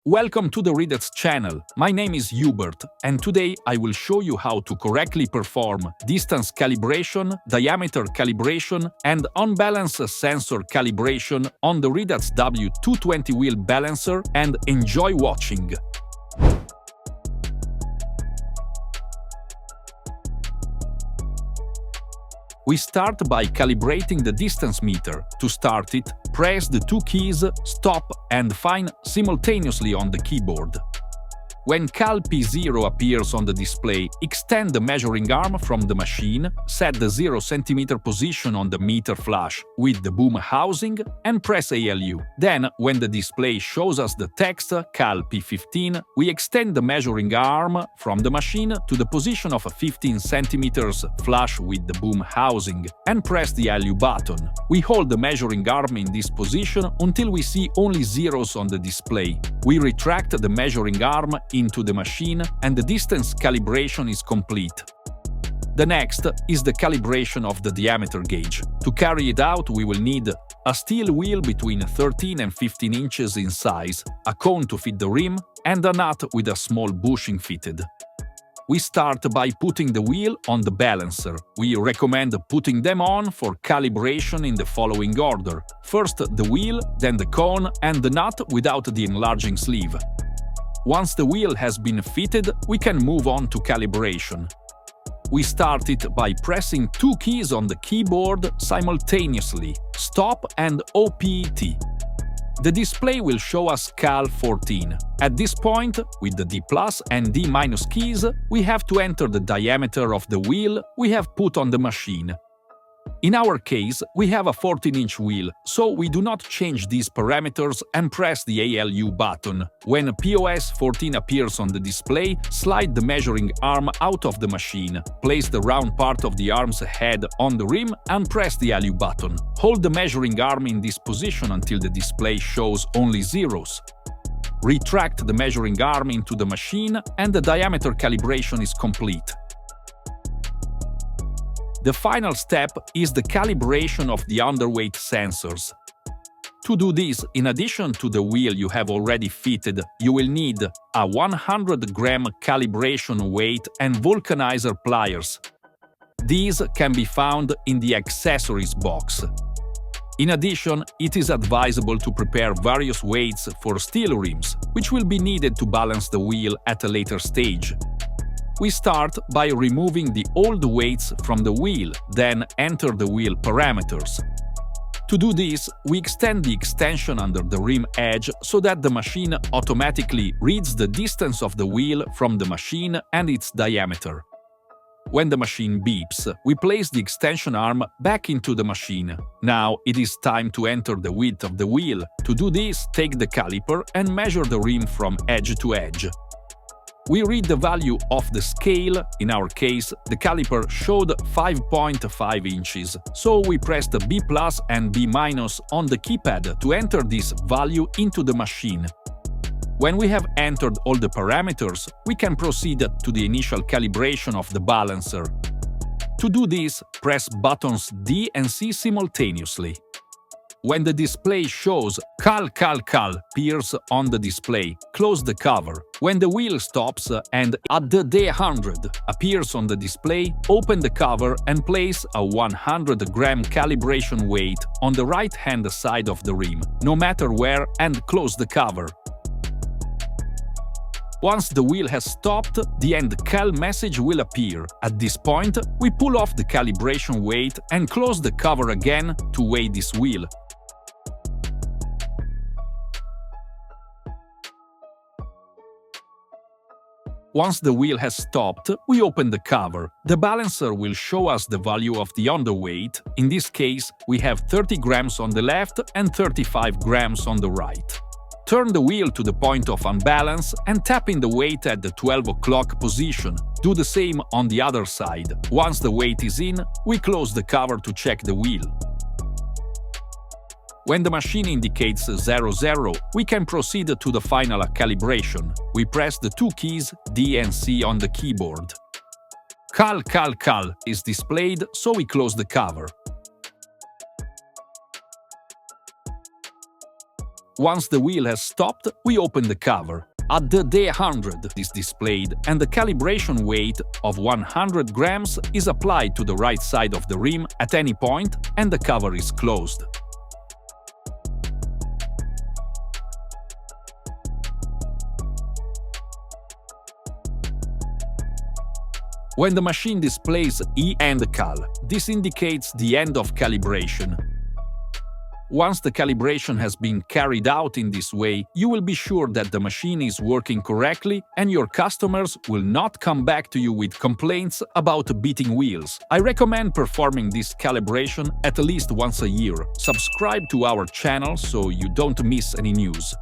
Welcome to the REDATS channel. My name is Hubert, and today I will show you how to correctly perform distance calibration, diameter calibration, and on-balance sensor calibration on the REDATS W-220 wheel balancer, and enjoy watching! We start by calibrating the distance meter. To start it, press the two keys Stop and Fine simultaneously on the keyboard. When Cal P0 appears on the display, extend the measuring arm from the machine, set the 0 cm position on the meter flash with the boom housing, and press ALU. Then, when the display shows us the text Cal P15, we extend the measuring arm from the machine to the position of 15 cm flush with the boom housing, and press the ALU button. We hold the measuring arm in this position until we see only zeros on the display. We retract the measuring arm into the machine and the distance calibration is complete. The next is the calibration of the diameter gauge. To carry it out, we will need a steel wheel between 13 and 15 inches in size, a cone to fit the rim, and a nut with a small bushing fitted. We start by putting the wheel on the balancer. We recommend putting them on for calibration in the following order. First the wheel, then the cone and the nut without the enlarging sleeve. Once the wheel has been fitted, we can move on to calibration. We start it by pressing two keys on the keyboard simultaneously, Stop and OPT. The display will show us Cal 14. At this point, with the D+ and D- keys, we have to enter the diameter of the wheel we have put on the machine. In our case, we have a 14-inch wheel, so we do not change these parameters and press the ALU button. When POS 14 appears on the display, slide the measuring arm out of the machine. Place the round part of the arm's head on the rim and press the ALU button. Hold the measuring arm in this position until the display shows only zeros. Retract the measuring arm into the machine and the diameter calibration is complete. The final step is the calibration of the underweight sensors. To do this, in addition to the wheel you have already fitted, you will need a 100-gram calibration weight and vulcanizer pliers. These can be found in the accessories box. In addition, it is advisable to prepare various weights for steel rims, which will be needed to balance the wheel at a later stage. We start by removing the old weights from the wheel, then enter the wheel parameters. To do this, we extend the extension under the rim edge so that the machine automatically reads the distance of the wheel from the machine and its diameter. When the machine beeps, we place the extension arm back into the machine. Now it is time to enter the width of the wheel. To do this, take the caliper and measure the rim from edge to edge. We read the value of the scale. In our case, the caliper showed 5.5 inches, so we pressed B+ and B- on the keypad to enter this value into the machine. When we have entered all the parameters, we can proceed to the initial calibration of the balancer. To do this, press buttons D and C simultaneously. When the display shows Cal appears on the display, close the cover. When the wheel stops and at the D100 appears on the display, open the cover and place a 100-gram calibration weight on the right-hand side of the rim, no matter where, and close the cover. Once the wheel has stopped, the end Cal message will appear. At this point, we pull off the calibration weight and close the cover again to weigh this wheel. Once the wheel has stopped, we open the cover. The balancer will show us the value of the underweight. In this case, we have 30 grams on the left and 35 grams on the right. Turn the wheel to the point of unbalance and tap in the weight at the 12 o'clock position. Do the same on the other side. Once the weight is in, we close the cover to check the wheel. When the machine indicates 00, we can proceed to the final calibration. We press the two keys D and C on the keyboard. Cal is displayed, so we close the cover. Once the wheel has stopped, we open the cover. At the day 100 is displayed, and the calibration weight of 100 grams is applied to the right side of the rim at any point, and the cover is closed. When the machine displays E and cal, this indicates the end of calibration. Once the calibration has been carried out in this way, you will be sure that the machine is working correctly and your customers will not come back to you with complaints about beating wheels. I recommend performing this calibration at least once a year. Subscribe to our channel so you don't miss any news.